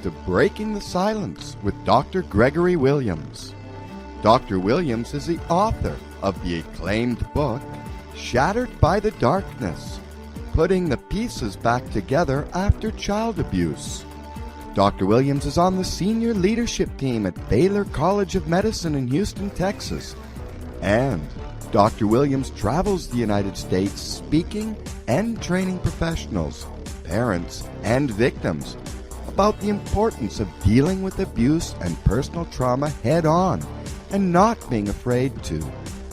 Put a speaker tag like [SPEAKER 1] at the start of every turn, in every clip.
[SPEAKER 1] to Breaking the Silence with Dr. Gregory Williams. Dr. Williams is the author of the acclaimed book, Shattered by the Darkness, Putting the Pieces Back Together After Child Abuse. Dr. Williams is on the senior leadership team at Baylor College of Medicine in Houston, Texas. And Dr. Williams travels the United States speaking and training professionals, parents, and victims about the importance of dealing with abuse and personal trauma head on and not being afraid to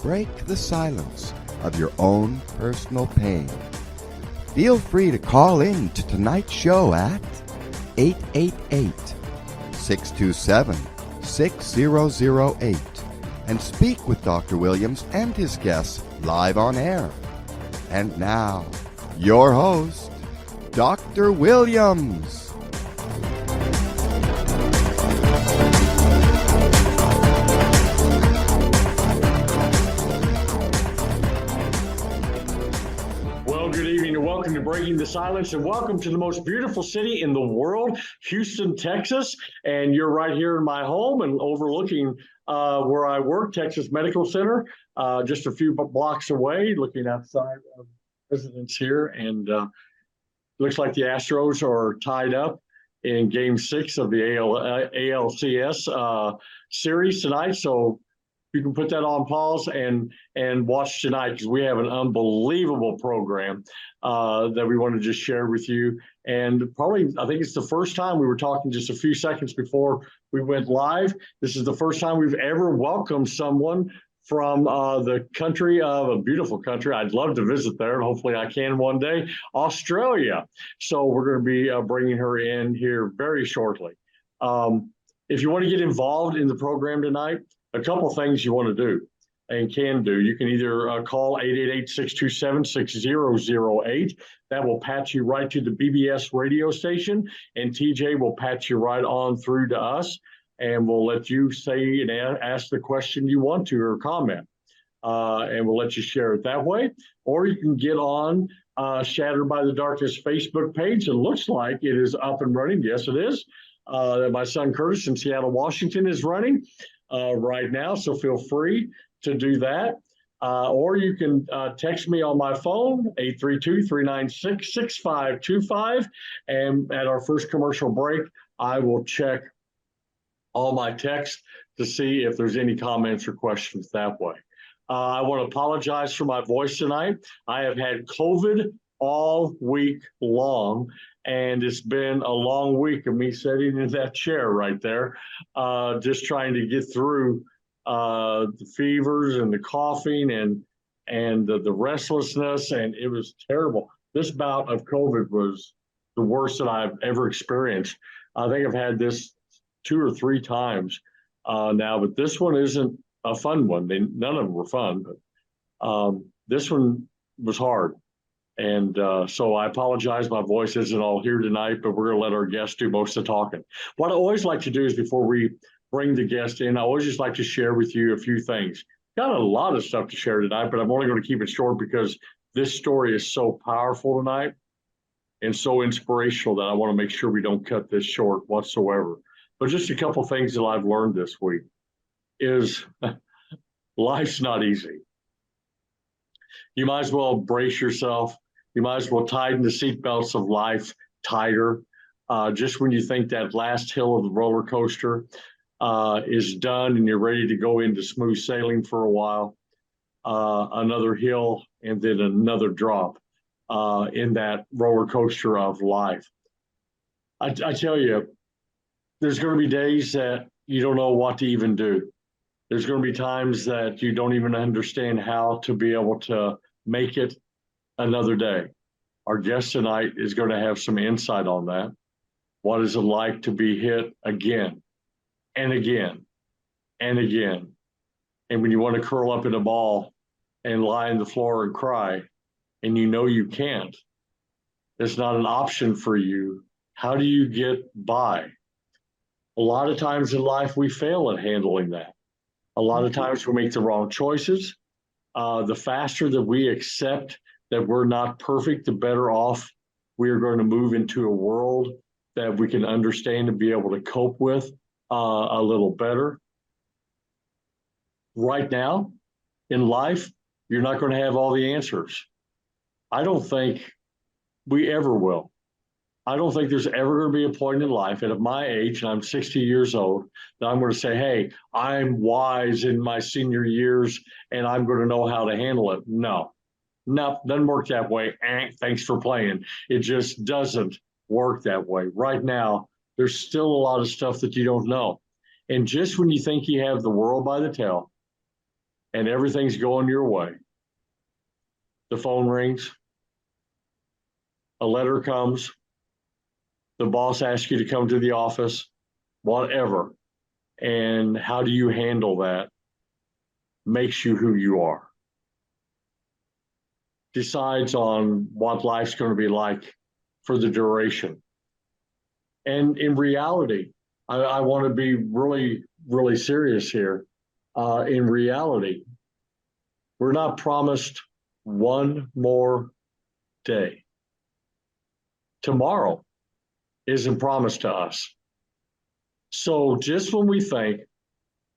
[SPEAKER 1] break the silence of your own personal pain. Feel free to call in to tonight's show at 888-627-6008 and speak with Dr. Williams and his guests live on air. And now, your host, Dr. Williams.
[SPEAKER 2] Well, good evening and welcome to Breaking the Silence and welcome to the most beautiful city in the world, Houston, Texas. And you're right here in my home and overlooking where I work, Texas Medical Center, just a few blocks away, looking outside of residence here. And looks like the Astros are tied up in Game 6 of the ALCS series tonight. So you can put that on pause and watch tonight because we have an unbelievable program that we want to just share with you. And probably, I think it's the first time we were talking just a few seconds before we went live. This is the first time we've ever welcomed someone from the country of a beautiful country. I'd love to visit there, and hopefully I can one day, Australia. So we're going to be bringing her in here very shortly. If you want to get involved in the program tonight, a couple things you want to do and can do. You can either call 888-627-6008. That will patch you right to the BBS radio station, and TJ will patch you right on through to us. And we'll let you say and ask the question you want to or comment. And we'll let you share it that way. Or you can get on Shattered by the Darkness Facebook page. It looks like it is up and running. Yes, it is. My son Curtis in Seattle, Washington is running right now. So feel free to do that. Or you can text me on my phone, 832-396-6525. And at our first commercial break, I will check all my texts to see if there's any comments or questions that way. I want to apologize for my voice tonight. I have had COVID all week long, and it's been a long week of me sitting in that chair right there, just trying to get through the fevers and the coughing and the restlessness, and it was terrible. This bout of COVID was the worst that I've ever experienced. I think I've had this 2 or 3 times now, but this one isn't a fun one. None of them were fun, but this one was hard. And so I apologize. My voice isn't all here tonight, but we're going to let our guests do most of the talking. What I always like to do is before we bring the guest in, I always just like to share with you a few things. Got a lot of stuff to share tonight, but I'm only going to keep it short because this story is so powerful tonight and so inspirational that I want to make sure we don't cut this short whatsoever. But just a couple of things that I've learned this week is life's not easy. You might as well brace yourself. You might as well tighten the seatbelts of life tighter. Just when you think that last hill of the roller coaster is done and you're ready to go into smooth sailing for a while, another hill and then another drop in that roller coaster of life. I tell you, there's going to be days that you don't know what to even do. There's going to be times that you don't even understand how to be able to make it another day. Our guest tonight is going to have some insight on that. What is it like to be hit again and again and again? And when you want to curl up in a ball and lie on the floor and cry, and you know you can't, it's not an option for you. How do you get by? A lot of times in life, we fail at handling that. A lot of times we make the wrong choices. The faster that we accept that we're not perfect, the better off we are going to move into a world that we can understand and be able to cope with a little better. Right now in life, you're not going to have all the answers. I don't think we ever will. I don't think there's ever going to be a point in life, and at my age, and I'm 60 years old, that I'm going to say, hey, I'm wise in my senior years and I'm going to know how to handle it. No, doesn't work that way. Thanks for playing. It just doesn't work that way. Right now, there's still a lot of stuff that you don't know. And just when you think you have the world by the tail and everything's going your way, the phone rings, a letter comes, the boss asks you to come to the office, whatever. And how do you handle that? Makes you who you are. Decides on what life's going to be like for the duration. And in reality, I want to be really, really serious here. In reality, we're not promised one more day. Tomorrow isn't promised to us. So just when we think,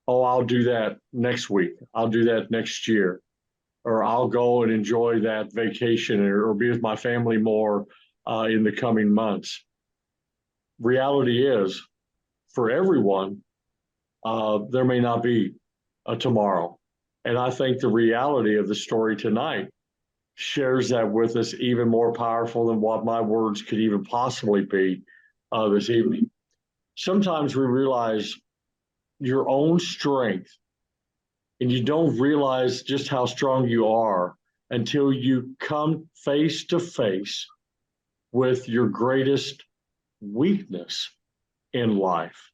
[SPEAKER 2] oh, I'll do that next week, I'll do that next year, or I'll go and enjoy that vacation or be with my family more in the coming months. Reality is, for everyone, there may not be a tomorrow. And I think the reality of the story tonight shares that with us even more powerful than what my words could even possibly be this evening. Sometimes we realize your own strength, and you don't realize just how strong you are until you come face to face with your greatest weakness in life.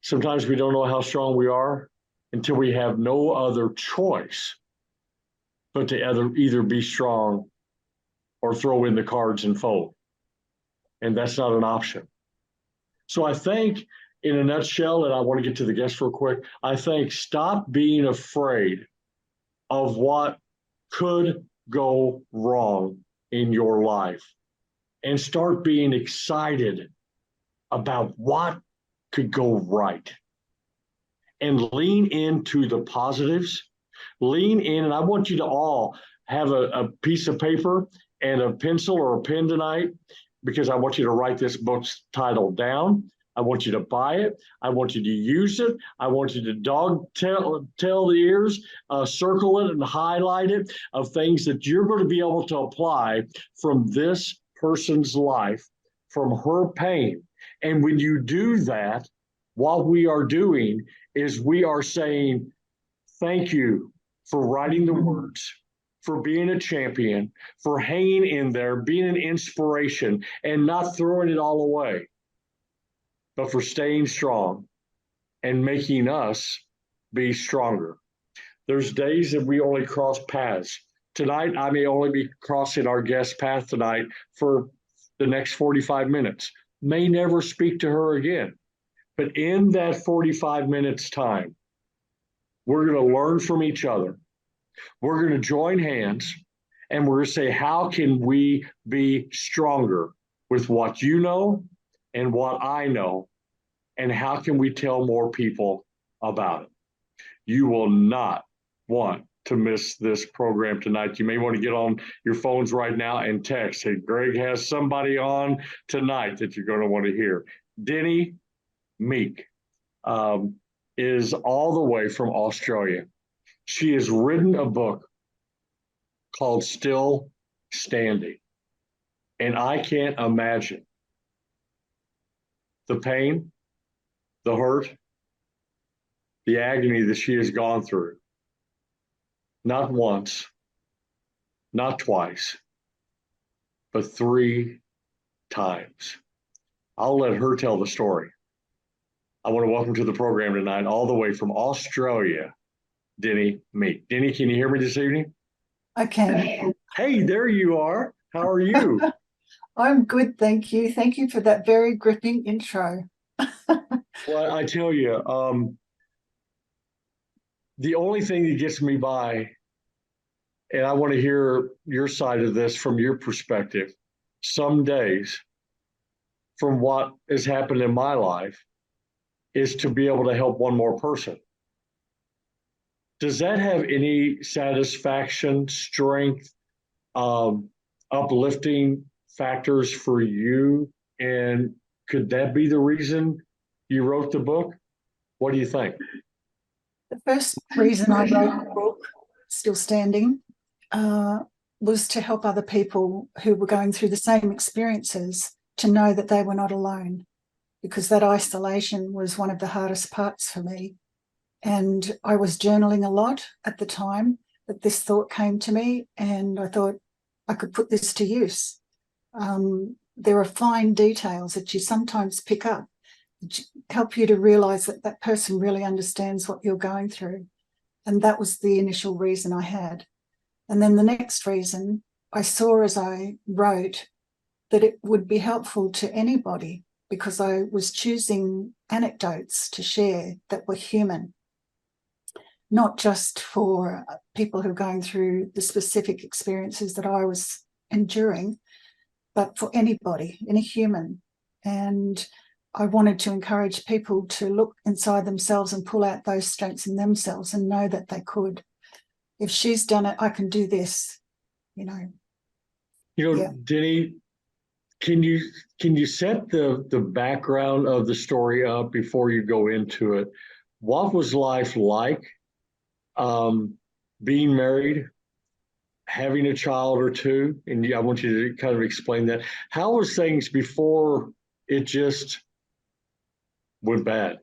[SPEAKER 2] Sometimes we don't know how strong we are until we have no other choice but to either be strong or throw in the cards and fold. And that's not an option. So I think, in a nutshell, and I want to get to the guest real quick, I think stop being afraid of what could go wrong in your life and start being excited about what could go right. And lean into the positives. Lean in, and I want you to all have a piece of paper and a pencil or a pen tonight, because I want you to write this book's title down. I want you to buy it. I want you to use it. I want you to tell the ears, circle it and highlight it of things that you're going to be able to apply from this person's life, from her pain. And when you do that, what we are doing is we are saying, thank you for writing the words, for being a champion, for hanging in there, being an inspiration, and not throwing it all away, but for staying strong and making us be stronger. There's days that we only cross paths. Tonight, I may only be crossing our guest path tonight for the next 45 minutes. May never speak to her again. But in that 45 minutes time, we're going to learn from each other. We're going to join hands, and we're going to say, how can we be stronger with what you know and what I know, and how can we tell more people about it? You will not want to miss this program tonight. You may want to get on your phones right now and text, hey, Greg has somebody on tonight that you're going to want to hear. Denny Meek is all the way from Australia. She has written a book called Still Standing. And I can't imagine the pain, the hurt, the agony that she has gone through. Not once, not twice, but 3 times. I'll let her tell the story. I want to welcome to the program tonight, all the way from Australia, Denny Meek. Denny, can you hear me this evening?
[SPEAKER 3] I can.
[SPEAKER 2] Hey, there you are. How are you?
[SPEAKER 3] I'm good, thank you. Thank you for that very gripping intro.
[SPEAKER 2] Well, I tell you, the only thing that gets me by, and I want to hear your side of this from your perspective, some days from what has happened in my life is to be able to help one more person. Does that have any satisfaction, strength, uplifting factors for you? And could that be the reason you wrote the book? What do you think?
[SPEAKER 3] The first reason I wrote the book, still standing, was to help other people who were going through the same experiences to know that they were not alone, because that isolation was one of the hardest parts for me. And I was journaling a lot at the time that this thought came to me, and I thought I could put this to use. There are fine details that you sometimes pick up that help you to realize that that person really understands what you're going through. And that was the initial reason I had. And then the next reason I saw as I wrote that it would be helpful to anybody, because I was choosing anecdotes to share that were human, not just for people who are going through the specific experiences that I was enduring, but for anybody, any human. And I wanted to encourage people to look inside themselves and pull out those strengths in themselves and know that they could. If she's done it, I can do this, you know.
[SPEAKER 2] Yeah. Denny, can you set the background of the story up before you go into it? What was life like, being married, having a child or two? And I want you to kind of explain that. How was things before it just went bad?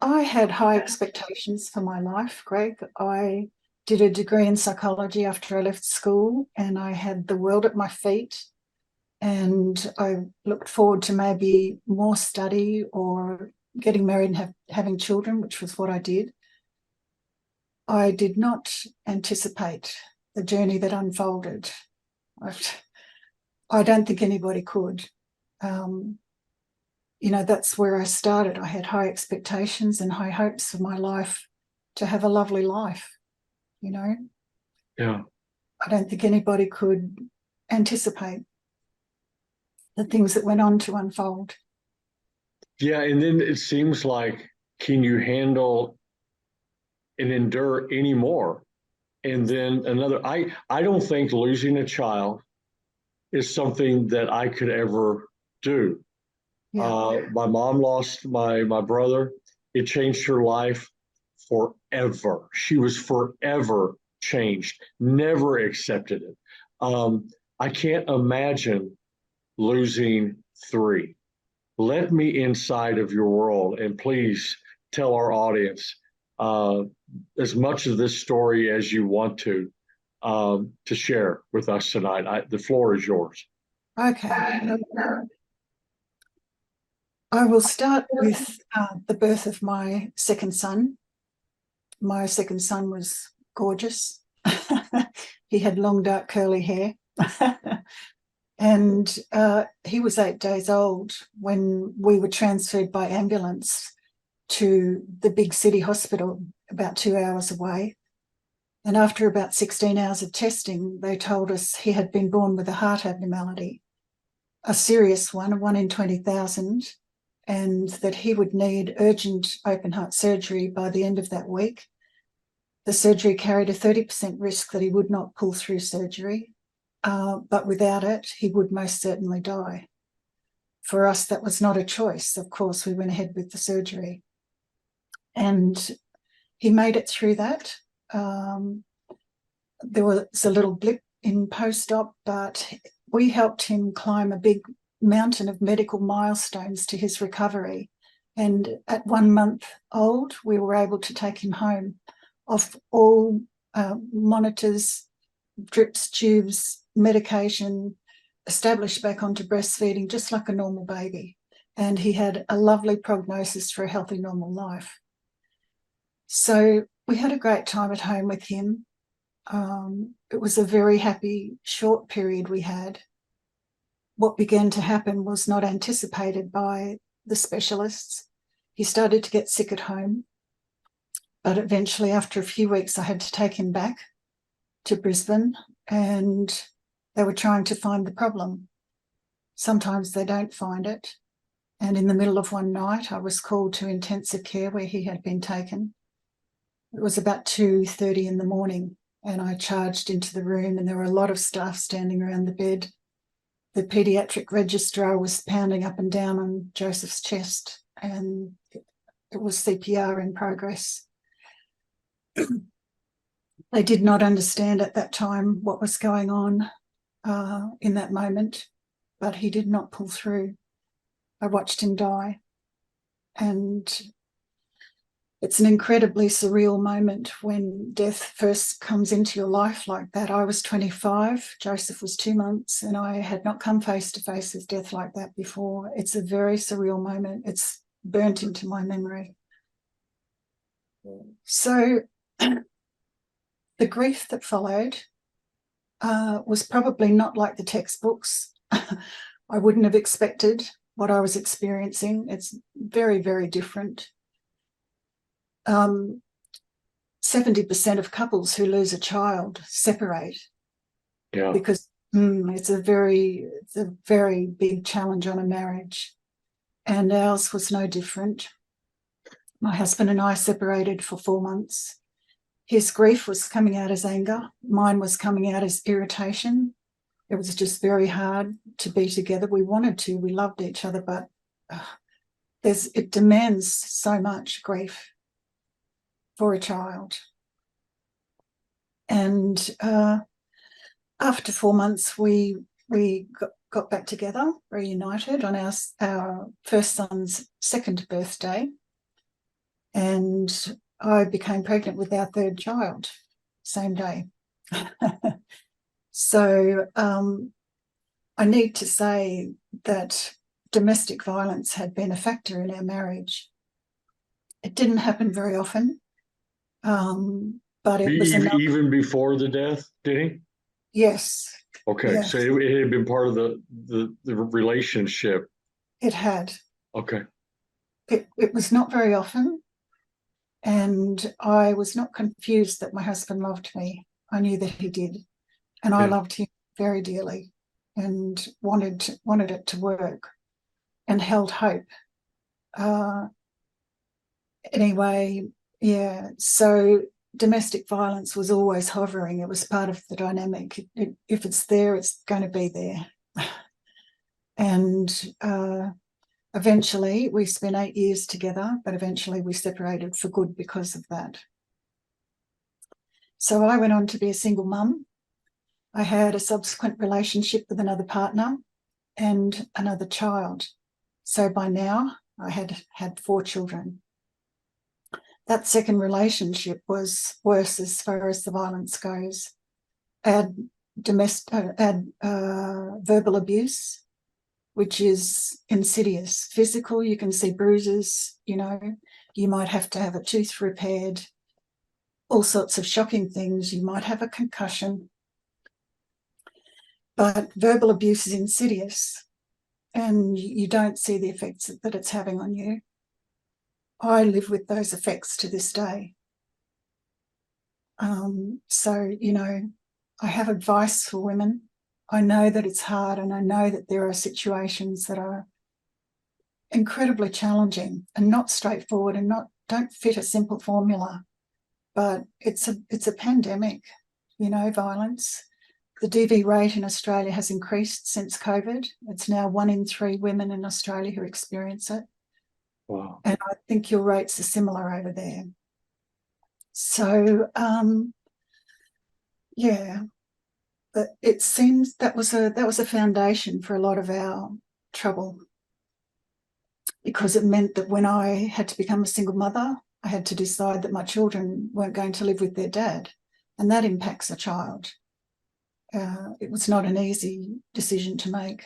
[SPEAKER 3] I had high expectations for my life, Greg. I did a degree in psychology after I left school, and I had the world at my feet. And I looked forward to maybe more study or getting married and having children, which was what I did. I did not anticipate the journey that unfolded. I don't think anybody could. You know, that's where I started. I had high expectations and high hopes for my life to have a lovely life, you know.
[SPEAKER 2] Yeah.
[SPEAKER 3] I don't think anybody could anticipate the things that went on to unfold.
[SPEAKER 2] Yeah, and then it seems like, can you handle and endure any more? And then I don't think losing a child is something that I could ever do. Yeah. My mom lost my brother. It changed her life forever. She was forever changed, never accepted it. I can't imagine losing three. Let me inside of your world, and please tell our audience as much of this story as you want to share with us tonight. The floor is yours.
[SPEAKER 3] Okay. I will start with the birth of my second son. My second son was gorgeous. He had long, dark, curly hair. And he was 8 days old when we were transferred by ambulance to the big city hospital about 2 hours away. And after about 16 hours of testing, they told us he had been born with a heart abnormality, a serious one, a 1 in 20,000, and that he would need urgent open heart surgery by the end of that week. The surgery carried a 30% risk that he would not pull through surgery, but without it, he would most certainly die. For us, that was not a choice. Of course, we went ahead with the surgery. And he made it through that. There was a little blip in post-op, but we helped him climb a big mountain of medical milestones to his recovery. And at 1 month old, we were able to take him home off all monitors, drips, tubes, medication, established back onto breastfeeding, just like a normal baby. And he had a lovely prognosis for a healthy, normal life. So we had a great time at home with him. It was a very happy, short period we had. What began to happen was not anticipated by the specialists. He started to get sick at home, but eventually, after a few weeks, I had to take him back to Brisbane, and they were trying to find the problem. Sometimes they don't find it. And in the middle of one night, I was called to intensive care where he had been taken. It was about 2:30 in the morning, and I charged into the room, and there were a lot of staff standing around the bed. The paediatric registrar was pounding up and down on Joseph's chest, and it was CPR in progress. They did not understand at that time what was going on in that moment, but he did not pull through. I watched him die, and it's an incredibly surreal moment when death first comes into your life like that. I was 25, Joseph was 2 months, and I had not come face to face with death like that before. It's a very surreal moment. It's burnt into my memory. So the grief that followed was probably not like the textbooks. I wouldn't have expected what I was experiencing. It's very, very different. 70% of couples who lose a child separate.
[SPEAKER 2] Yeah.
[SPEAKER 3] Because it's a very big challenge on a marriage. And ours was no different. My husband and I separated for 4 months. His grief was coming out as anger. Mine was coming out as irritation. It was just very hard to be together. We wanted to, we loved each other, but it demands so much grief for a child. And after 4 months, we got back together, reunited on our first son's 2nd birthday, and I became pregnant with our 3rd child, same day. So I need to say that domestic violence had been a factor in our marriage. It didn't happen very often, but it was enough.
[SPEAKER 2] Even before the death, did he?
[SPEAKER 3] Yes.
[SPEAKER 2] Okay,
[SPEAKER 3] yes.
[SPEAKER 2] so it had been part of the relationship.
[SPEAKER 3] It had.
[SPEAKER 2] Okay.
[SPEAKER 3] It was not very often, and I was not confused that my husband loved me. I knew that he did, and I loved him very dearly, and wanted it to work, and held hope. Anyway, yeah. So domestic violence was always hovering. It was part of the dynamic. If it's there, it's going to be there. And eventually, we spent 8 years together, but eventually we separated for good because of that. So I went on to be a single mum. I had a subsequent relationship with another partner and another child. So by now, I had 4 children. That second relationship was worse as far as the violence goes. Add verbal abuse, which is insidious. Physical, you can see bruises, you might have to have a tooth repaired, all sorts of shocking things. You might have a concussion. But verbal abuse is insidious, and you don't see the effects that it's having on you. I live with those effects to this day. So, I have advice for women. I know that it's hard, and I know that there are situations that are incredibly challenging and not straightforward and don't fit a simple formula. But it's a pandemic, violence. The DV rate in Australia has increased since COVID. It's now 1 in 3 women in Australia who experience it.
[SPEAKER 2] Wow.
[SPEAKER 3] And I think your rates are similar over there. So, but it seems that was a foundation for a lot of our trouble, because it meant that when I had to become a single mother, I had to decide that my children weren't going to live with their dad, and that impacts a child. It was not an easy decision to make.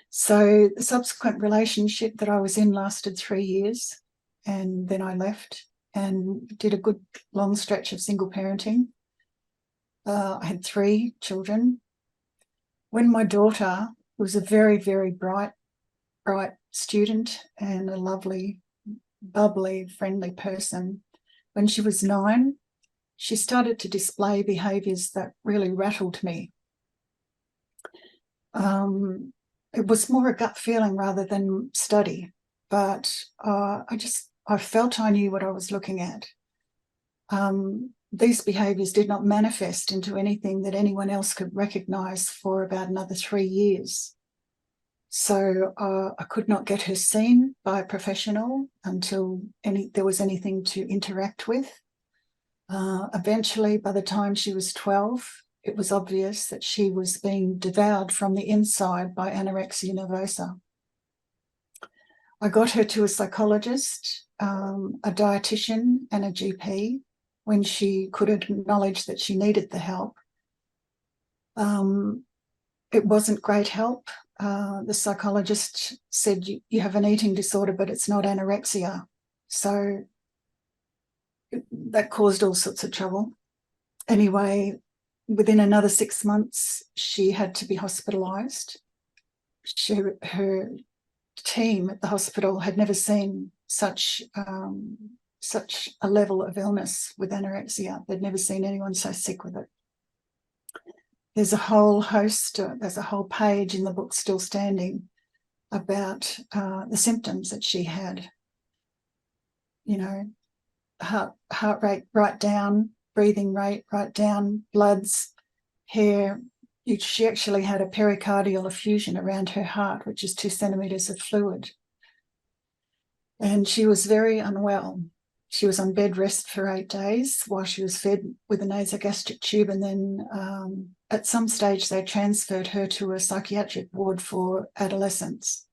[SPEAKER 3] So the subsequent relationship that I was in lasted 3 years, and then I left and did a good long stretch of single parenting. I had 3 children. When my daughter was a very, very bright student and a lovely, bubbly, friendly person, when she was 9, she started to display behaviours that really rattled me. it was more a gut feeling rather than study, but I felt I knew what I was looking at. These behaviours did not manifest into anything that anyone else could recognise for about another 3 years. So I could not get her seen by a professional until there was anything to interact with. Eventually, by the time she was 12, it was obvious that she was being devoured from the inside by anorexia nervosa. I got her to a psychologist, a dietitian, and a GP when she could acknowledge that she needed the help. It wasn't great help. The psychologist said, you have an eating disorder, but it's not anorexia. So that caused all sorts of trouble. Anyway, within another 6 months, she had to be hospitalised. Her team at the hospital had never seen such a level of illness with anorexia. They'd never seen anyone so sick with it. There's a whole page in the book Still Standing about the symptoms that she had. You know, heart rate right down, breathing rate right down, bloods, hair. She actually had a pericardial effusion around her heart, which is 2 centimetres of fluid. And she was very unwell. She was on bed rest for 8 days while she was fed with a nasogastric tube. And then at some stage, they transferred her to a psychiatric ward for adolescents,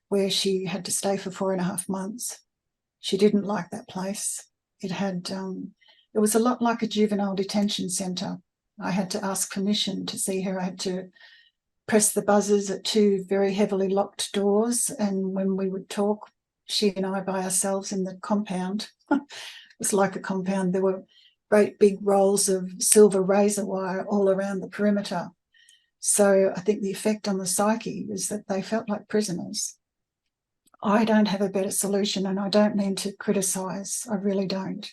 [SPEAKER 3] where she had to stay for 4.5 months. She didn't like that place. It was a lot like a juvenile detention centre. I had to ask permission to see her. I had to press the buzzers at 2 very heavily locked doors. And when we would talk, she and I by ourselves in the compound, it was like a compound. There were great big rolls of silver razor wire all around the perimeter. So I think the effect on the psyche is that they felt like prisoners. I don't have a better solution, and I don't mean to criticise. I really don't.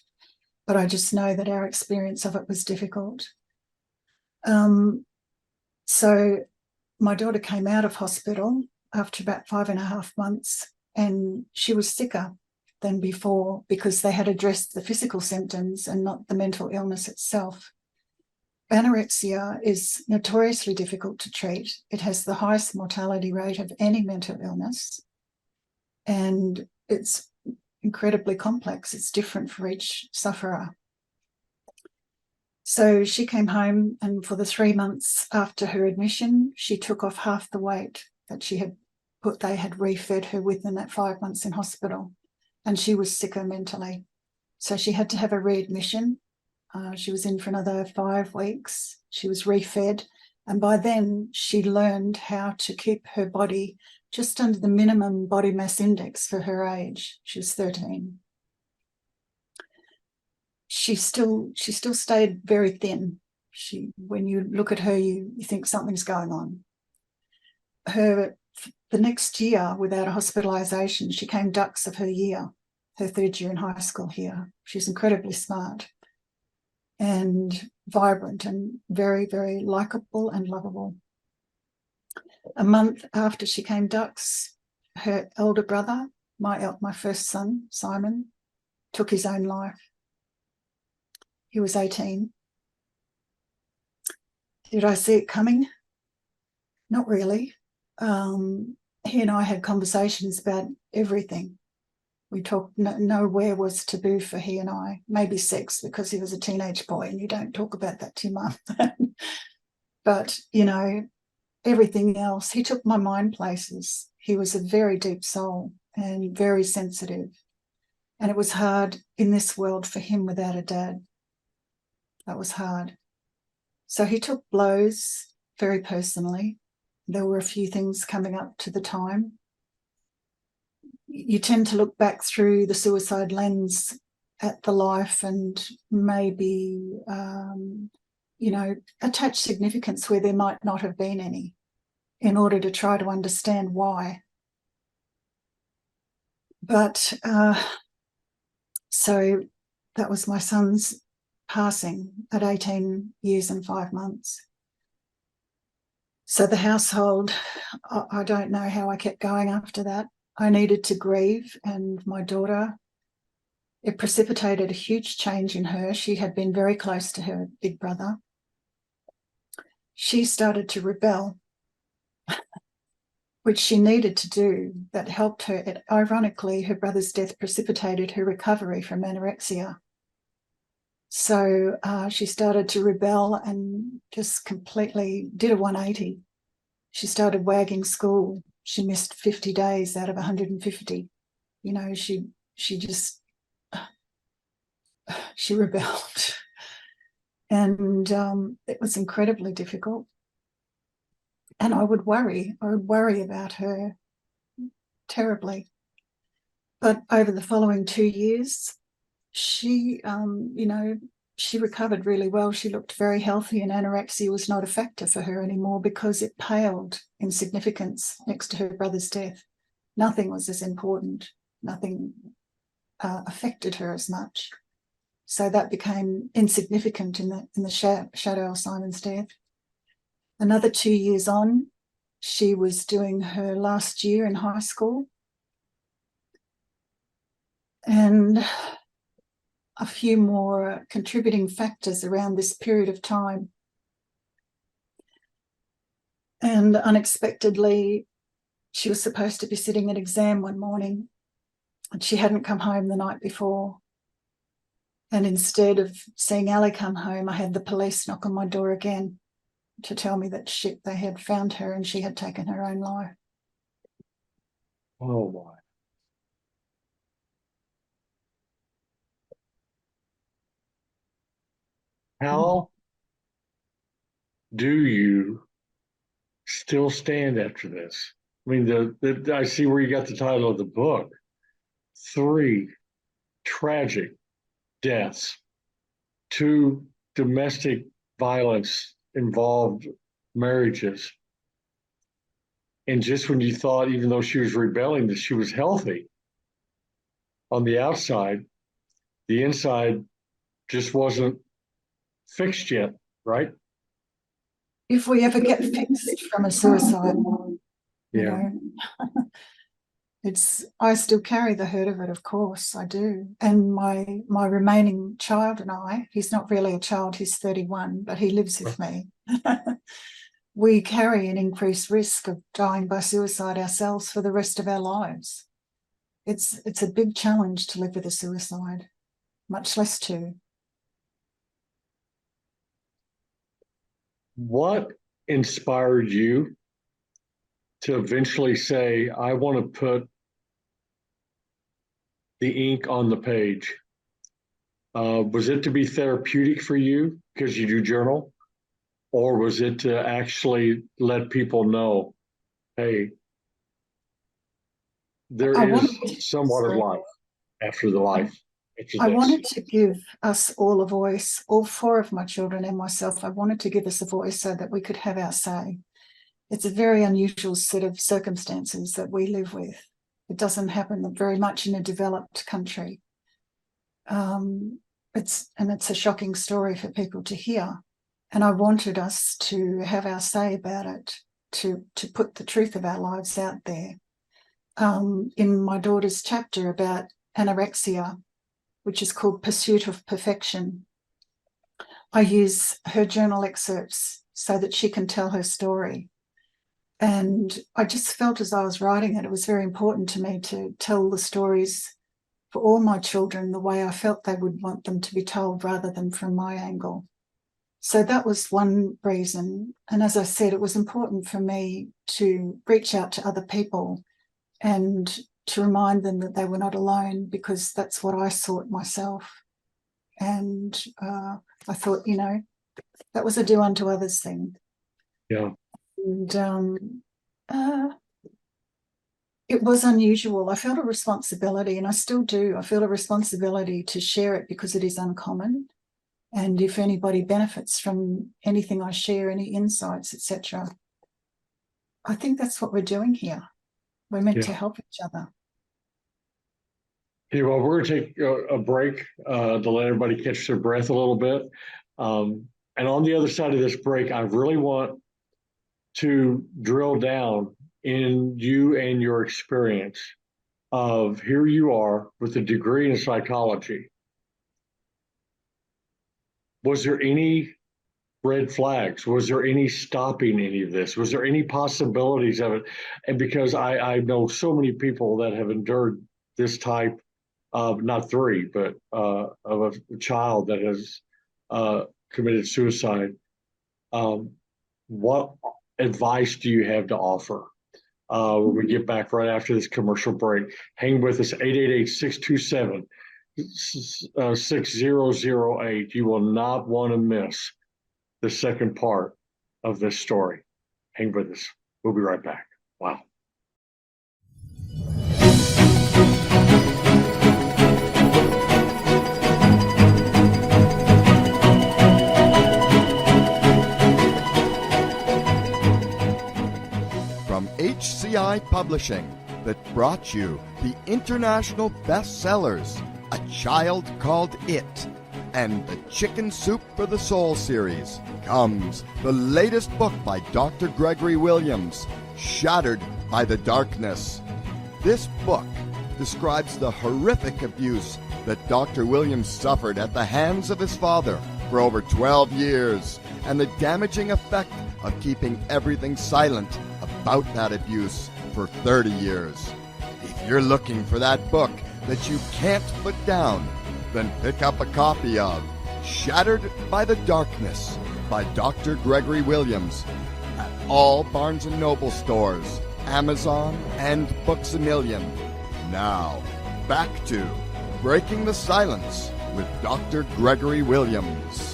[SPEAKER 3] But I just know that our experience of it was difficult. So my daughter came out of hospital after about 5.5 months, and she was sicker than before because they had addressed the physical symptoms and not the mental illness itself. Anorexia is notoriously difficult to treat. It has the highest mortality rate of any mental illness, and it's incredibly complex. It's different for each sufferer. So she came home, and for the 3 months after her admission, she took off half the weight that they had refed her with in that 5 months in hospital, and she was sicker mentally. So she had to have a readmission. She was in for another 5 weeks. She was refed, and by then she learned how to keep her body just under the minimum body mass index for her age. She was 13. She still stayed very thin. When you look at her, you think something's going on. The next year, without a hospitalisation, she came dux of her year, her 3rd year in high school here. She's incredibly smart and vibrant and very, very likeable and lovable. A month after she came dux, her elder brother, my first son, Simon, took his own life. He was 18. Did I see it coming? Not really. He and I had conversations about everything. We talked, nowhere was taboo for he and I. Maybe sex, because he was a teenage boy and you don't talk about that to your mum. But, everything else, he took my mind places. He was a very deep soul and very sensitive. And it was hard in this world for him without a dad. That was hard. So he took blows very personally. There were a few things coming up to the time. You tend to look back through the suicide lens at the life and maybe, attach significance where there might not have been any in order to try to understand why. But so that was my son's passing at 18 years and 5 months. So the household, I don't know how I kept going after that. I needed to grieve, and my daughter, it precipitated a huge change in her. She had been very close to her big brother. She started to rebel, which she needed to do. That helped her. Ironically, her brother's death precipitated her recovery from anorexia. So she started to rebel and just completely did a 180. She started wagging school. She missed 50 days out of 150. You know, she rebelled. And it was incredibly difficult. And I would worry about her terribly. But over the following 2 years, she recovered really well. She looked very healthy, and anorexia was not a factor for her anymore because it paled in significance next to her brother's death. Nothing was as important. Nothing affected her as much. So that became insignificant in the shadow of Simon's death. Another 2 years on, she was doing her last year in high school. And a few more contributing factors around this period of time. And unexpectedly, she was supposed to be sitting an exam one morning, and she hadn't come home the night before. And instead of seeing Ali come home, I had the police knock on my door again to tell me that they had found her and she had taken her own life.
[SPEAKER 2] Oh, my. How do you still stand after this? I mean, I see where you got the title of the book. 3 tragic deaths, 2 domestic violence involved marriages. And just when you thought, even though she was rebelling, that she was healthy on the outside, the inside just wasn't fixed yet, right?
[SPEAKER 3] If we ever get fixed from a suicide, you know, I still carry the hurt of it, of course, I do. And my remaining child and I, he's not really a child, he's 31, but he lives with me. We carry an increased risk of dying by suicide ourselves for the rest of our lives. It's a big challenge to live with a suicide, much less 2.
[SPEAKER 2] What inspired you to eventually say, I want to put the ink on the page? Was it to be therapeutic for you because you do journal? Or was it to actually let people know, hey, there is somewhat of life after the life?
[SPEAKER 3] I wanted to give us all a voice, all 4 of my children and myself. I wanted to give us a voice so that we could have our say. It's a very unusual set of circumstances that we live with. It doesn't happen very much in a developed country. It's a shocking story for people to hear. And I wanted us to have our say about it, to put the truth of our lives out there. In my daughter's chapter about anorexia, which is called Pursuit of Perfection, I use her journal excerpts so that she can tell her story. And I just felt as I was writing it, it was very important to me to tell the stories for all my children the way I felt they would want them to be told rather than from my angle. So that was one reason. And as I said, it was important for me to reach out to other people and to remind them that they were not alone, because that's what I sought myself. And I thought, that was a do unto others thing.
[SPEAKER 2] Yeah.
[SPEAKER 3] And it was unusual. I felt a responsibility, and I still do. I feel a responsibility to share it because it is uncommon. And if anybody benefits from anything I share, any insights, etc., I think that's what we're doing here. We're meant to help each other.
[SPEAKER 2] Okay, well, we're going to take a break to let everybody catch their breath a little bit. And on the other side of this break, I really want to drill down in you and your experience of here you are with a degree in psychology. Was there any red flags? Was there any stopping any of this? Was there any possibilities of it? And because I know so many people that have endured this type of, not three, but of a child that has committed suicide. What advice do you have to offer? When we get back right after this commercial break, hang with us, 888-627-6008. You will not want to miss the second part of this story. Hang with us. We'll be right back. Wow.
[SPEAKER 1] From HCI Publishing, that brought you the international bestsellers, A Child Called It, and the Chicken Soup for the Soul series, comes the latest book by Dr. Gregory Williams, Shattered by the Darkness. This book describes the horrific abuse that Dr. Williams suffered at the hands of his father for over 12 years, and the damaging effect of keeping everything silent about that abuse for 30 years. If you're looking for that book that you can't put down, then pick up a copy of Shattered by the Darkness by Dr. Gregory Williams at all Barnes & Noble stores, Amazon, and Books A Million. Now, back to Breaking the Silence with Dr. Gregory Williams.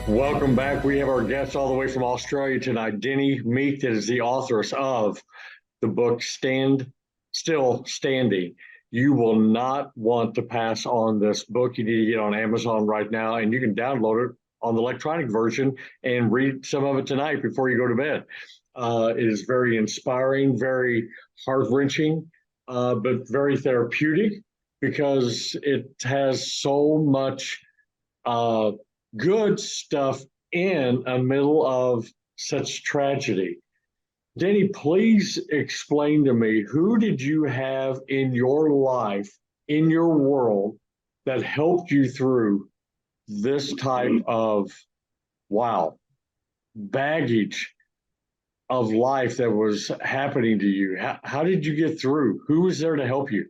[SPEAKER 2] Welcome back. We have our guest all the way from Australia tonight, Denny Meek, that is the author of the book Still Standing. You will not want to pass on this book. You need to get on Amazon right now, and you can download it on the electronic version and read some of it tonight before you go to bed. It is very inspiring, very heart-wrenching, but very therapeutic because it has so much good stuff in the middle of such tragedy. Denny, please explain to me, who did you have in your life, in your world, that helped you through this type of, baggage of life that was happening to you? How did you get through? Who was there to help you?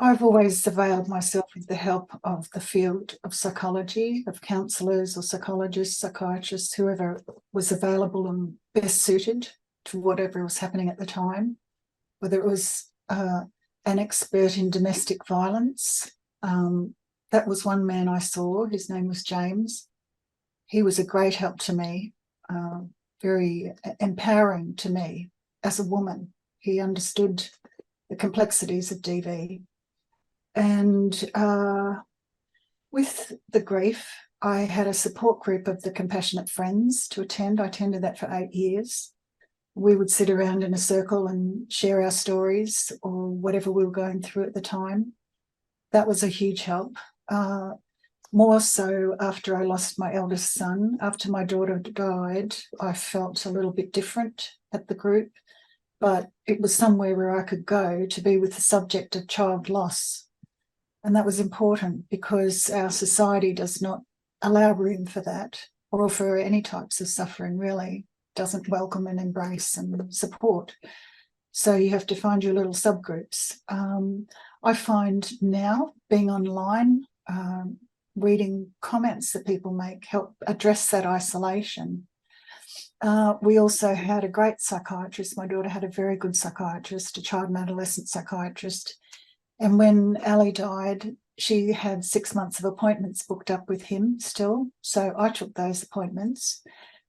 [SPEAKER 3] I've always availed myself of the help of the field of psychology, of counsellors or psychologists, psychiatrists, whoever was available and best suited to whatever was happening at the time, whether it was an expert in domestic violence. That was one man I saw. His name was James. He was a great help to me, very empowering to me as a woman. He understood the complexities of DV. And with the grief, I had a support group of the Compassionate Friends to attend. I attended that for 8 years. We would sit around in a circle and share our stories or whatever we were going through at the time. That was a huge help. More so after I lost my eldest son. After my daughter died, I felt a little bit different at the group, but it was somewhere where I could go to be with the subject of child loss. And that was important because our society does not allow room for that, or for any types of suffering, really. Doesn't welcome and embrace and support. So you have to find your little subgroups. I find now, being online, reading comments that people make help address that isolation. We also had a great psychiatrist. My daughter had a very good psychiatrist, a child and adolescent psychiatrist. And when Ali died, she had 6 months of appointments booked up with him still. So I took those appointments,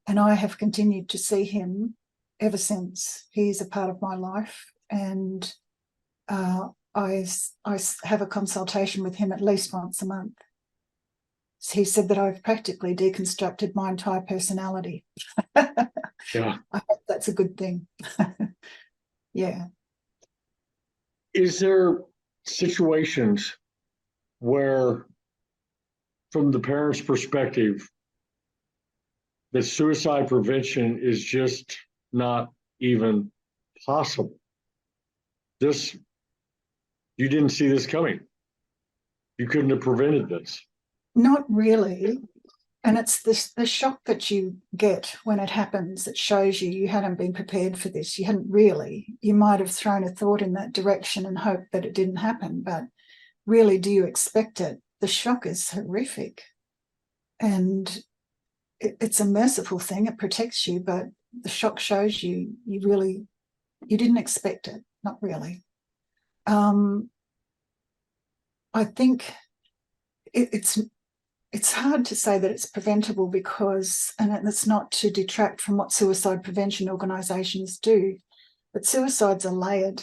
[SPEAKER 3] and I have continued to see him ever since. He's a part of my life, and I have a consultation with him at least once a month. He said that I've practically deconstructed my entire personality.
[SPEAKER 2] Yeah.
[SPEAKER 3] I hope that's a good thing. Yeah.
[SPEAKER 2] Is there situations where, from the parent's perspective, that suicide prevention is just not even possible? This, you didn't see this coming. You couldn't have prevented this.
[SPEAKER 3] Not really. And it's the shock that you get when it happens that shows you hadn't been prepared for this. You hadn't really. You might have thrown a thought in that direction and hoped that it didn't happen, but really, do you expect it? The shock is horrific. And it's a merciful thing. It protects you, but the shock shows you you didn't expect it. Not really. I think it's hard to say that it's preventable because, and it's not to detract from what suicide prevention organisations do, but suicides are layered.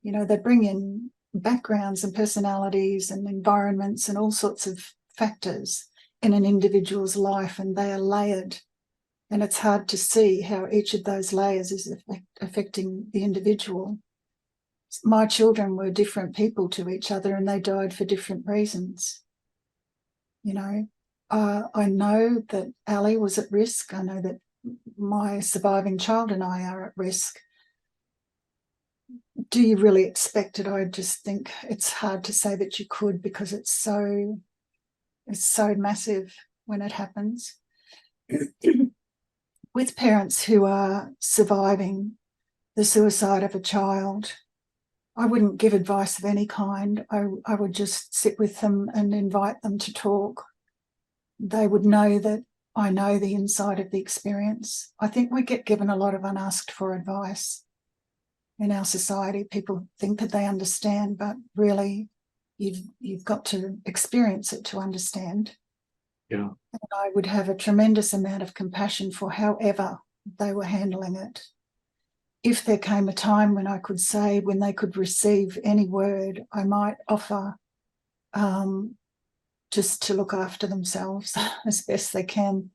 [SPEAKER 3] You know, they bring in backgrounds and personalities and environments and all sorts of factors in an individual's life, and they are layered. And it's hard to see how each of those layers is affecting the individual. My children were different people to each other, and they died for different reasons. You know, I know that Ali was at risk. I know that my surviving child and I are at risk. Do you really expect it? I just think it's hard to say that you could, because it's so massive when it happens. With parents who are surviving the suicide of a child, I wouldn't give advice of any kind. I would just sit with them and invite them to talk. They would know that I know the inside of the experience. I think we get given a lot of unasked for advice in our society. People think that they understand, but really you've got to experience it to understand.
[SPEAKER 2] Yeah.
[SPEAKER 3] And I would have a tremendous amount of compassion for however they were handling it. If there came a time when I could say, when they could receive any word, I might offer just to look after themselves as best they can,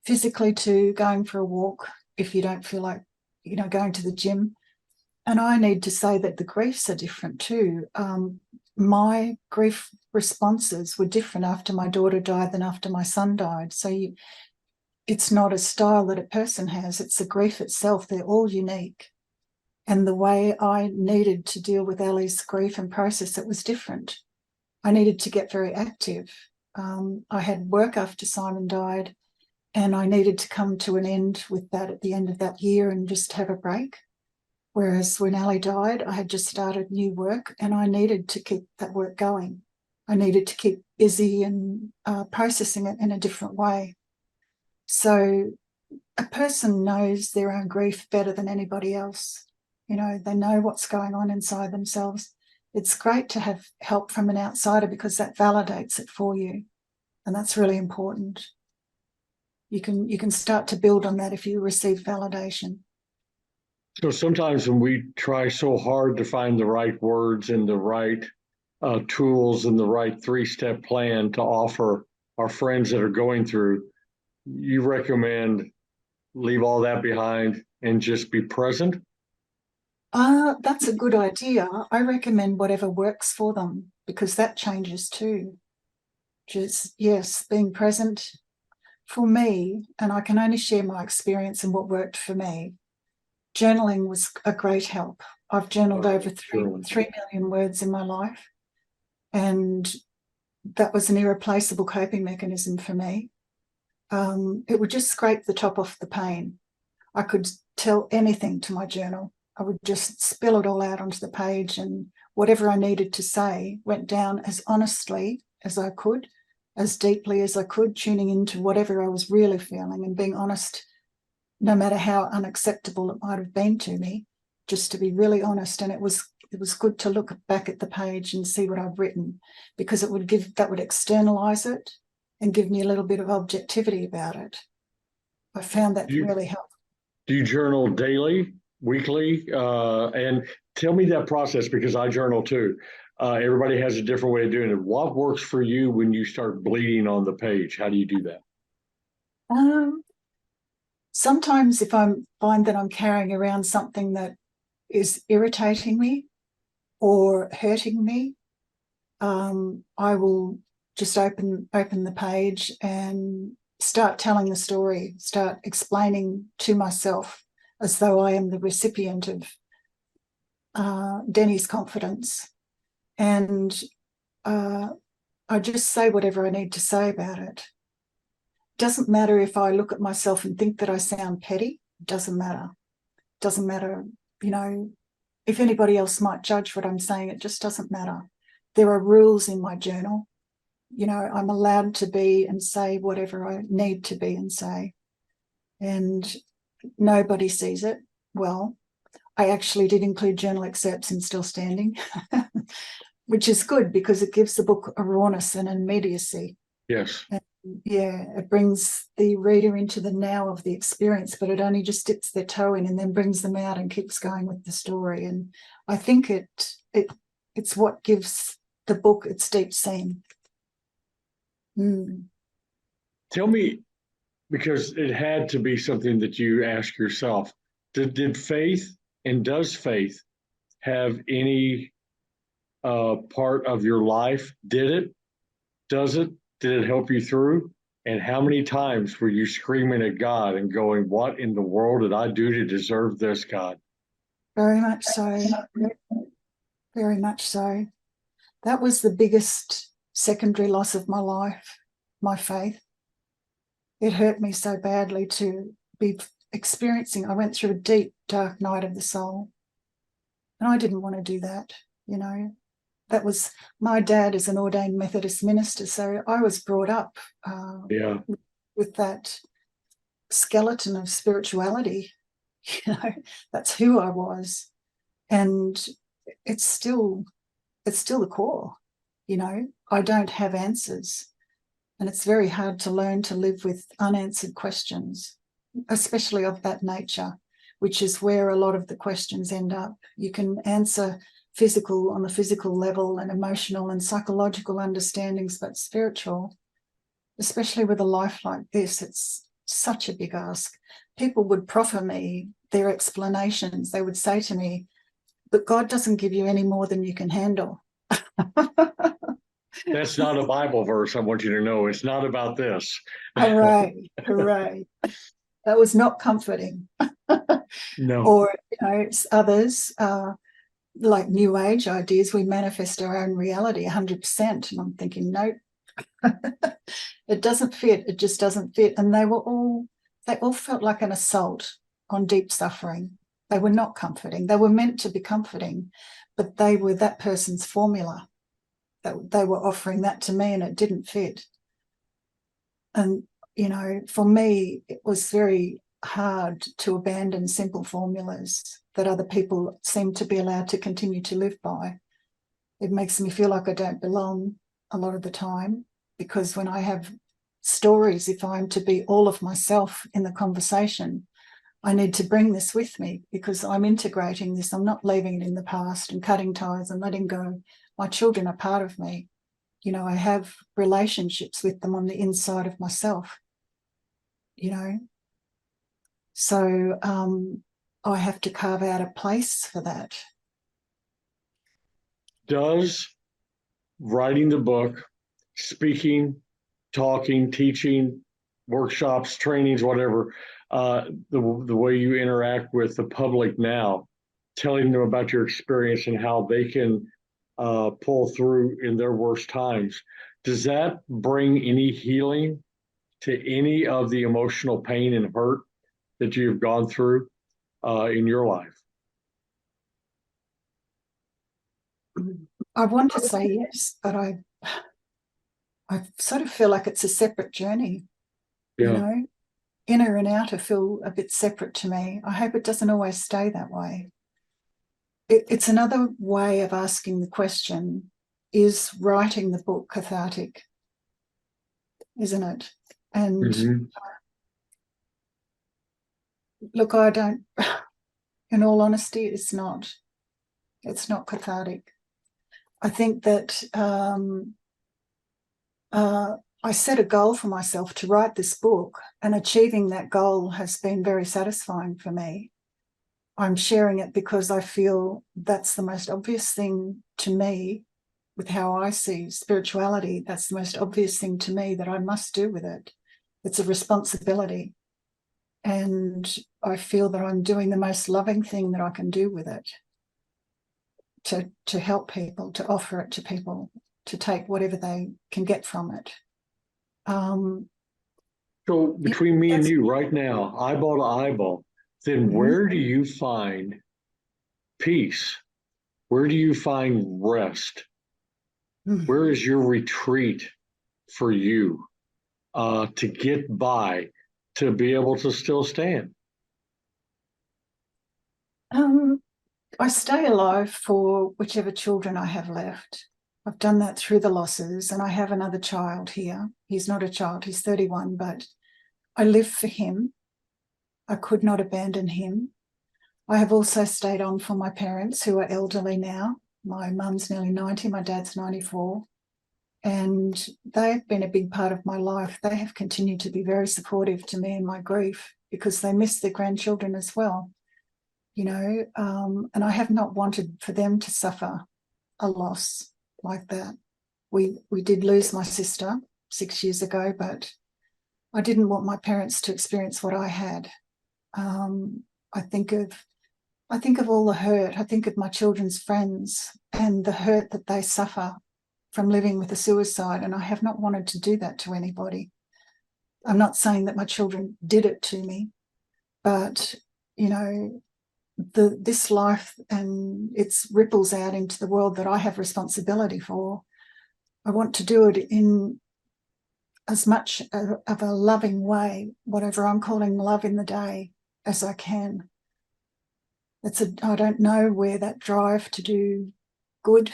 [SPEAKER 3] physically, to going for a walk if you don't feel like, you know, going to the gym. And I need to say that the griefs are different too. My grief responses were different after my daughter died than after my son died. So it's not a style that a person has, it's the grief itself. They're all unique. And the way I needed to deal with Ali's grief and process it was different. I needed to get very active. I had work after Simon died, and I needed to come to an end with that at the end of that year and just have a break. Whereas when Ali died, I had just started new work and I needed to keep that work going. I needed to keep busy and processing it in a different way. So a person knows their own grief better than anybody else. You know, they know what's going on inside themselves. It's great to have help from an outsider because that validates it for you. And that's really important. You can start to build on that if you receive validation.
[SPEAKER 2] So sometimes when we try so hard to find the right words and the right tools and the right 3-step plan to offer our friends that are going through, you recommend leave all that behind and just be present?
[SPEAKER 3] That's a good idea. I recommend whatever works for them, because that changes too. Just, yes, being present for me, and I can only share my experience and what worked for me. Journaling was a great help. I've journaled over 3 million words in my life, and that was an irreplaceable coping mechanism for me. It would just scrape the top off the pain. I could tell anything to my journal. I would just spill it all out onto the page, and whatever I needed to say went down as honestly as I could, as deeply as I could, tuning into whatever I was really feeling and being honest, no matter how unacceptable it might have been to me, just to be really honest. And it was good to look back at the page and see what I've written, because that would externalize it and give me a little bit of objectivity about it. I found that really helpful.
[SPEAKER 2] Do you journal daily, weekly? And tell me that process, because I journal too. Everybody has a different way of doing it. What works for you when you start bleeding on the page? How do you do that?
[SPEAKER 3] Sometimes if I find that I'm carrying around something that is irritating me or hurting me, I will just open the page and start telling the story, start explaining to myself as though I am the recipient of Denny's confidence. And I just say whatever I need to say about it. Doesn't matter if I look at myself and think that I sound petty. Doesn't matter. Doesn't matter, you know, if anybody else might judge what I'm saying, it just doesn't matter. There are rules in my journal. You know, I'm allowed to be and say whatever I need to be and say. And nobody sees it. Well, I actually did include journal excerpts in Still Standing, which is good because it gives the book a rawness and immediacy.
[SPEAKER 2] Yes.
[SPEAKER 3] And yeah, it brings the reader into the now of the experience, but it only just dips their toe in and then brings them out and keeps going with the story. And I think it's what gives the book its deep scene.
[SPEAKER 2] Tell me, because it had to be something that you ask yourself, did faith and does faith have any part of your life? Did it? Does it? Did it help you through? And how many times were you screaming at God and going, what in the world did I do to deserve this, God?
[SPEAKER 3] Very much so. Very much so. That was the biggest secondary loss of my life, my faith. It hurt me so badly to be experiencing. I went through a deep, dark night of the soul. And I didn't want to do that, you know. That was, my dad is an ordained Methodist minister, so I was brought up with that skeleton of spirituality. You know, that's who I was, and it's still the core. You know, I don't have answers, and it's very hard to learn to live with unanswered questions, especially of that nature, which is where a lot of the questions end up. You can answer on the physical level and emotional and psychological understandings, but spiritual, especially with a life like this, it's such a big ask. People would proffer me their explanations. They would say to me, but God doesn't give you any more than you can handle.
[SPEAKER 2] That's not a Bible verse, I want you to know. It's not about this.
[SPEAKER 3] Hooray, hooray. That was not comforting.
[SPEAKER 2] No.
[SPEAKER 3] Or, you know, it's others, like New Age ideas, we manifest our own reality 100%. And I'm thinking, nope, it doesn't fit. It just doesn't fit. And they all felt like an assault on deep suffering. They were not comforting. They were meant to be comforting, but they were that person's formula. They were offering that to me and it didn't fit. And, you know, for me, it was very hard to abandon simple formulas that other people seem to be allowed to continue to live by. It makes me feel like I don't belong a lot of the time, because when I have stories, if I'm to be all of myself in the conversation, I need to bring this with me because I'm integrating this. I'm not leaving it in the past and cutting ties and letting go. My children are part of me. You know, I have relationships with them on the inside of myself, you know. So I have to carve out a place for that.
[SPEAKER 2] Does writing the book, speaking, talking, teaching, workshops, trainings, whatever, the way you interact with the public now, telling them about your experience and how they can pull through in their worst times, does that bring any healing to any of the emotional pain and hurt that you've gone through in your life?
[SPEAKER 3] I want to say yes, but I sort of feel like it's a separate journey.
[SPEAKER 2] Yeah.
[SPEAKER 3] You know, inner and outer feel a bit separate to me. I hope it doesn't always stay that way. It's another way of asking the question, is writing the book cathartic? Isn't it? And look, I don't, in all honesty, it's not cathartic. I think that I set a goal for myself to write this book, and achieving that goal has been very satisfying for me. I'm sharing it because I feel that's the most obvious thing to me with how I see spirituality. That's the most obvious thing to me that I must do with it. It's a responsibility. And I feel that I'm doing the most loving thing that I can do with it, to help people, to offer it to people, to take whatever they can get from it.
[SPEAKER 2] So between me and you right now, eyeball to eyeball, then where do you find peace? Where do you find rest? Where is your retreat for you to get by, to be able to still stand?
[SPEAKER 3] I stay alive for whichever children I have left. I've done that through the losses, and I have another child here. He's not a child, he's 31, but I live for him. I could not abandon him. I have also stayed on for my parents, who are elderly now. My mum's nearly 90, my dad's 94. And they've been a big part of my life. They have continued to be very supportive to me in my grief, because they miss their grandchildren as well, you know, and I have not wanted for them to suffer a loss like that. We did lose my sister 6 years ago, but I didn't want my parents to experience what I had. I think of all the hurt. I think of my children's friends and the hurt that they suffer from living with a suicide, and I have not wanted to do that to anybody. I'm not saying that my children did it to me, but, you know, this life and its ripples out into the world that I have responsibility for, I want to do it in as much of a loving way, whatever I'm calling love in the day, as I can. I don't know where that drive to do good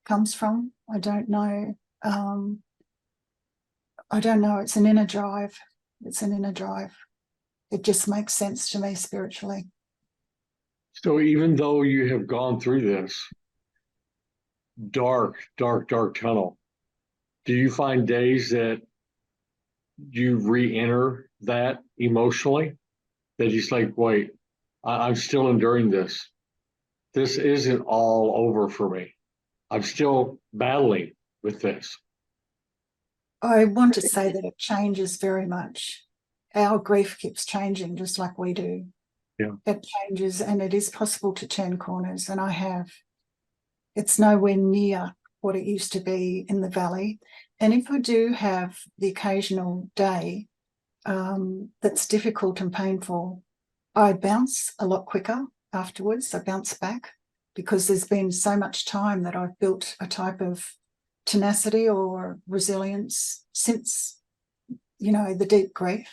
[SPEAKER 3] comes from. I don't know. I don't know. It's an inner drive. It's an inner drive. It just makes sense to me spiritually.
[SPEAKER 2] So even though you have gone through this dark tunnel, do you find days that you re-enter that emotionally? That you're like, wait, I'm still enduring this. This isn't all over for me. I'm still battling with this.
[SPEAKER 3] I want to say that it changes very much. Our grief keeps changing just like we do.
[SPEAKER 2] Yeah.
[SPEAKER 3] It changes, and it is possible to turn corners, and I have. It's nowhere near what it used to be in the valley. And if I do have the occasional day that's difficult and painful, I bounce a lot quicker afterwards. I bounce back, because there's been so much time that I've built a type of tenacity or resilience since, you know, the deep grief.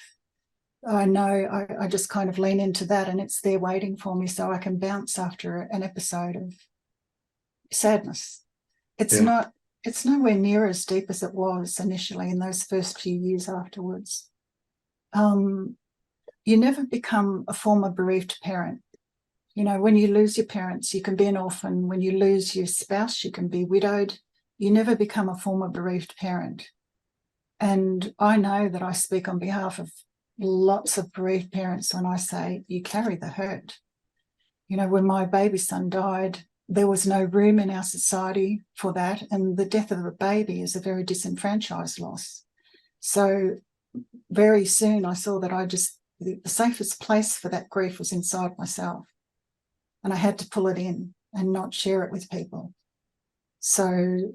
[SPEAKER 3] I know I just kind of lean into that, and it's there waiting for me, so I can bounce after an episode of sadness. It's nowhere near as deep as it was initially in those first few years afterwards. You never become a former bereaved parent. You know, when you lose your parents, you can be an orphan. When you lose your spouse, you can be widowed. You never become a former bereaved parent. And I know that I speak on behalf of lots of bereaved parents when I say you carry the hurt. You know, when my baby son died, there was no room in our society for that. And the death of a baby is a very disenfranchised loss. So very soon I saw that the safest place for that grief was inside myself. And I had to pull it in and not share it with people. So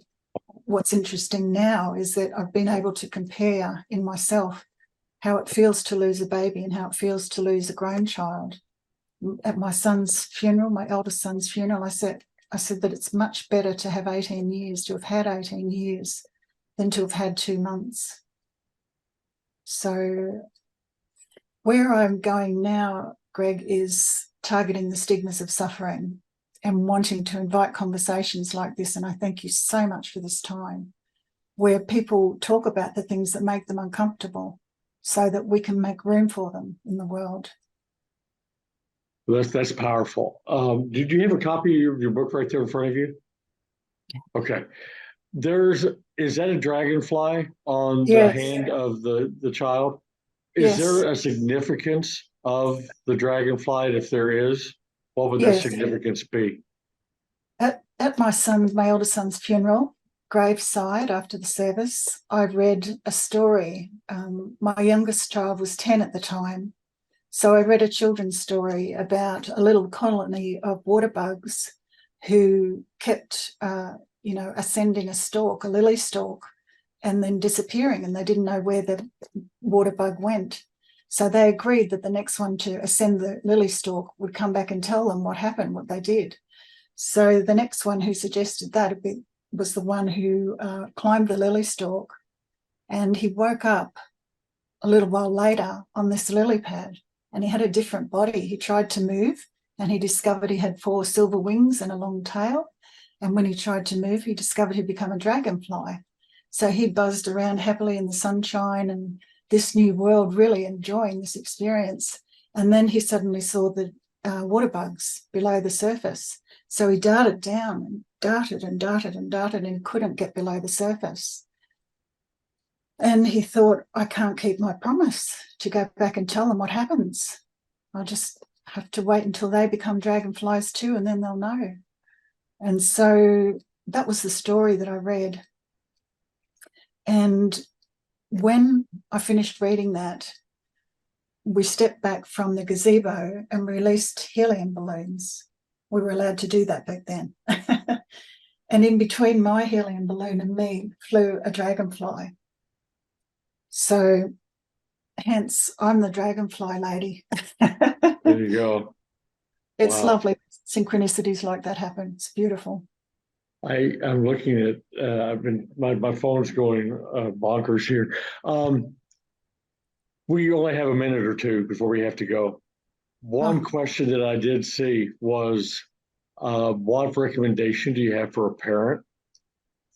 [SPEAKER 3] what's interesting now is that I've been able to compare in myself how it feels to lose a baby and how it feels to lose a grandchild. At my son's funeral, my eldest son's funeral, I said that it's much better to have 18 years, to have had 18 years, than to have had 2 months. So where I'm going now, Greg, is targeting the stigmas of suffering and wanting to invite conversations like this. And I thank you so much for this time, where people talk about the things that make them uncomfortable so that we can make room for them in the world.
[SPEAKER 2] That's powerful. Did you have a copy of your book right there in front of you? Okay. Is that a dragonfly on the
[SPEAKER 3] Yes,
[SPEAKER 2] hand of the child? Is
[SPEAKER 3] yes,
[SPEAKER 2] there a significance of the dragonfly? And if there is, what would that
[SPEAKER 3] yes.
[SPEAKER 2] significance be?
[SPEAKER 3] At my older son's funeral, graveside after the service, I read a story. My youngest child was 10 at the time. So I read a children's story about a little colony of water bugs who kept, ascending a stalk, a lily stalk, and then disappearing, and they didn't know where the water bug went. So they agreed that the next one to ascend the lily stalk would come back and tell them what happened, what they did. So the next one who suggested that was the one who climbed the lily stalk, and he woke up a little while later on this lily pad, and he had a different body. He tried to move, and he discovered he had 4 silver wings and a long tail. And when he tried to move, he discovered he'd become a dragonfly. So he buzzed around happily in the sunshine and this new world, really enjoying this experience. And then he suddenly saw the water bugs below the surface. So he darted down and darted and darted and darted, and he couldn't get below the surface. And he thought, I can't keep my promise to go back and tell them what happens. I'll just have to wait until they become dragonflies too, and then they'll know. And so that was the story that I read. And when I finished reading that, we stepped back from the gazebo and released helium balloons. We were allowed to do that back then. And in between my helium balloon and me flew a dragonfly. So hence, I'm the dragonfly lady.
[SPEAKER 2] There you go.
[SPEAKER 3] It's
[SPEAKER 2] Wow.
[SPEAKER 3] lovely. Synchronicities like that happen. It's beautiful.
[SPEAKER 2] I'm looking at, my phone's going bonkers here. We only have a minute or two before we have to go. One question that I did see was, what recommendation do you have for a parent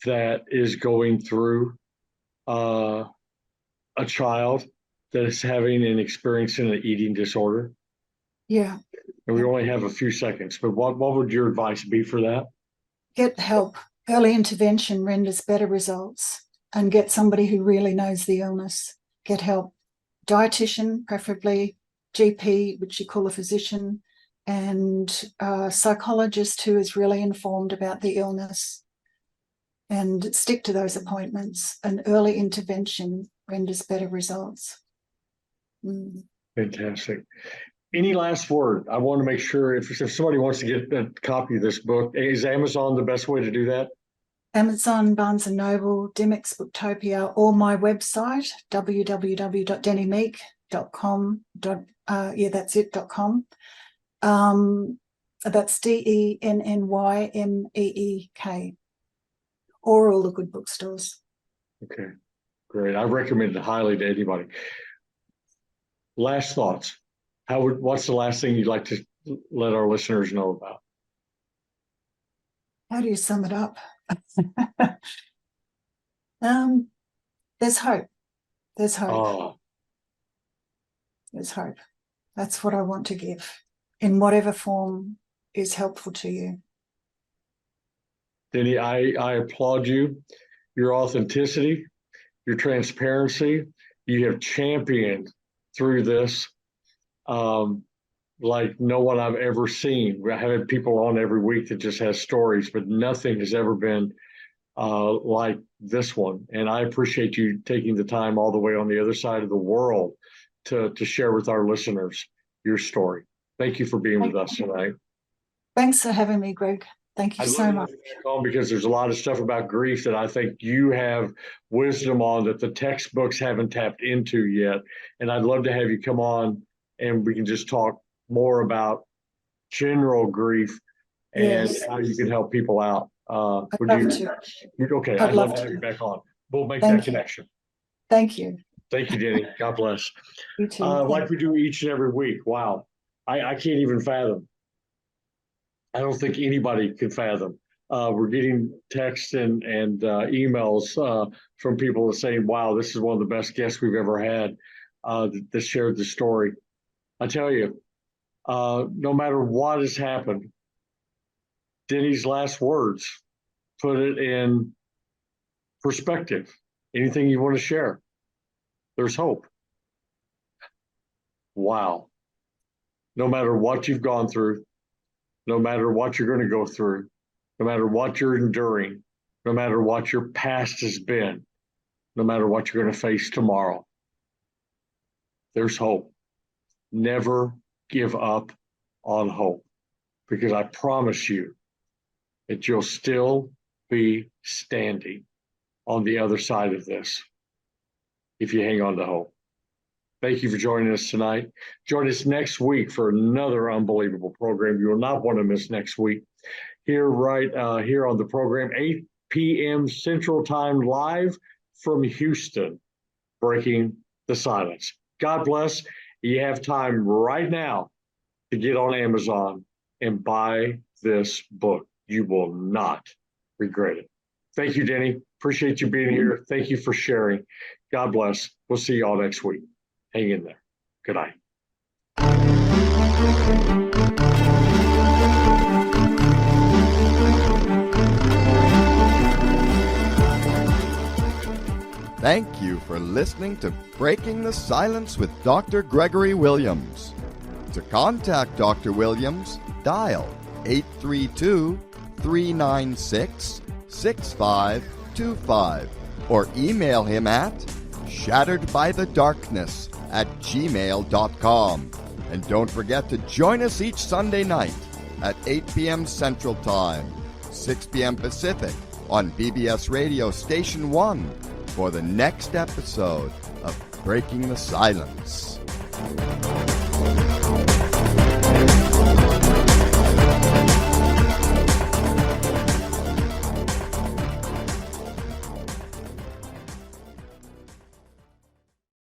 [SPEAKER 2] that is going through a child that is having and experiencing an eating disorder?
[SPEAKER 3] Yeah.
[SPEAKER 2] And we only have a few seconds, but what would your advice be for that?
[SPEAKER 3] Get help. Early intervention renders better results, and get somebody who really knows the illness. Get help. Dietitian, preferably, GP, which you call a physician, and a psychologist who is really informed about the illness. And stick to those appointments. An early intervention renders better results.
[SPEAKER 2] Fantastic. Any last word? I want to make sure if somebody wants to get a copy of this book, is Amazon the best way to do that?
[SPEAKER 3] Amazon, Barnes & Noble, Dymocks, Booktopia, or my website, www.dennymeek.com. That's it, .com. That's DENNYMEEK, or all the good bookstores.
[SPEAKER 2] Okay, great. I recommend it highly to anybody. Last thoughts. What's the last thing you'd like to let our listeners know about?
[SPEAKER 3] How do you sum it up? There's hope. There's hope. There's hope. That's what I want to give, in whatever form is helpful to you.
[SPEAKER 2] Denny, I applaud you, your authenticity, your transparency. You have championed through this like no one I've ever seen. I have had people on every week that just has stories, but nothing has ever been like this one. And I appreciate you taking the time all the way on the other side of the world to share with our listeners your story. Thank you for being with us tonight.
[SPEAKER 3] Thanks for having me, Greg. Thank you so much.
[SPEAKER 2] Because there's a lot of stuff about grief that I think you have wisdom on that the textbooks haven't tapped into yet. And I'd love to have you come on and we can just talk more about general grief and how you can help people out.
[SPEAKER 3] I'd love to.
[SPEAKER 2] Okay, I'd love to have you back on. We'll make that connection.
[SPEAKER 3] Thank you.
[SPEAKER 2] Thank you, Denny. God bless.
[SPEAKER 3] You too.
[SPEAKER 2] Like we do each and every week. Wow. I can't even fathom. I don't think anybody can fathom. We're getting texts and emails from people saying, wow, this is one of the best guests we've ever had that shared the story. I tell you, no matter what has happened, Denny's last words put it in perspective. Anything you want to share? There's hope. Wow. No matter what you've gone through, no matter what you're going to go through, no matter what you're enduring, no matter what your past has been, no matter what you're going to face tomorrow, there's hope. Never give up on hope, because I promise you that you'll still be standing on the other side of this if you hang on to hope. Thank you for joining us tonight. Join us next week for another unbelievable program. You will not want to miss next week. Here on the program, 8 p.m. Central Time, live from Houston, Breaking the Silence. God bless. You have time right now to get on Amazon and buy this book. You will not regret it. Thank you, Denny. Appreciate you being here. Thank you for sharing. God bless. We'll see you all next week. Hang in there. Good night.
[SPEAKER 1] Thank you for listening to Breaking the Silence with Dr. Gregory Williams. To contact Dr. Williams, dial 832-396-6525 or email him at shatteredbythedarkness@gmail.com. And don't forget to join us each Sunday night at 8 p.m. Central Time, 6 p.m. Pacific on BBS Radio Station 1 for the next episode of Breaking the Silence.